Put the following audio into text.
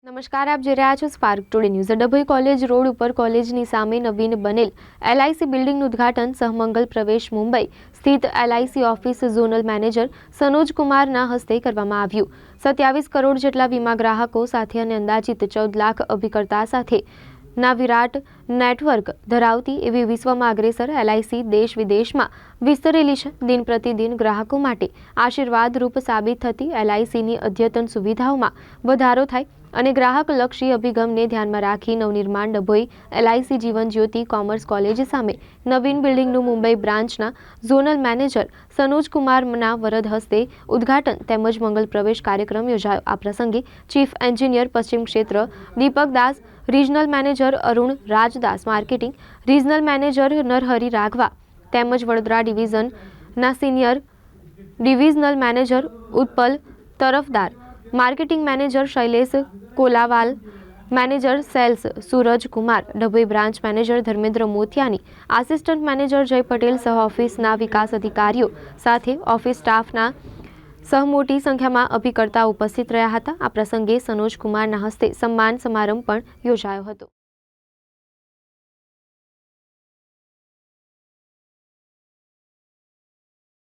નમસ્કાર, આપ જોઈ રહ્યા છો spark today news. Dabhoi college road ઉપર કોલેજની સામે નવીન બનેલ LIC બિલ્ડિંગનું ઉદ્ઘાટન સહમંગલ પ્રવેશ મુંબઈ સ્થિત LIC ઓફિસ ઝોનલ મેનેજર સનોજ કુમારના હસ્તે કરવામાં આવ્યું। 27 કરોડ જેટલા વીમા ગ્રાહકો સાથે અને અંદાજિત 14 લાખ અભિકર્તા સાથે ના વિરાટ નેટવર્ક ધરાવતી એવી વિશ્વમાં અગ્રેસર LIC દેશ વિદેશમાં વિસ્તરેલી છે। દિન પ્રતિદિન ગ્રાહકો માટે આશીર્વાદરૂપ સાબિત થતી LICની અદ્યતન સુવિધાઓમાં વધારો થાય અને ગ્રાહકલક્ષી અભિગમને ધ્યાનમાં રાખી નવનિર્માણ ડભોઈ LIC જીવન જ્યોતિ કોમર્સ કોલેજ સામે નવીન બિલ્ડિંગનું મુંબઈ બ્રાન્ચના ઝોનલ મેનેજર સનોજ કુમારના વરદ હસ્તે ઉદ્ઘાટન તેમજ મંગલ પ્રવેશ કાર્યક્રમ યોજાયો। આ પ્રસંગે ચીફ એન્જિનિયર પશ્ચિમ ક્ષેત્ર Deepak Das, regional manager Arun Rajdas, marketing regional manager Narhari Raghava તેમજ વડોદરા ડિવિઝનના senior divisional manager Utpal Tarafdar, marketing manager Shailesh Kolawal, manager sales Suraj Kumar, Dabhoi branch manager Dharmendra Motiyani, assistant manager Jay Patel સહ ઓફિસના વિકાસ અધિકારીઓ સાથે ઓફિસ સ્ટાફના સહ મોટી સંખ્યામાં અભિકર્તાઓ ઉપસ્થિત રહ્યા હતા। આ પ્રસંગે સનોજ કુમારના હસ્તે સન્માન સમારંભ પણ યોજાયો હતો।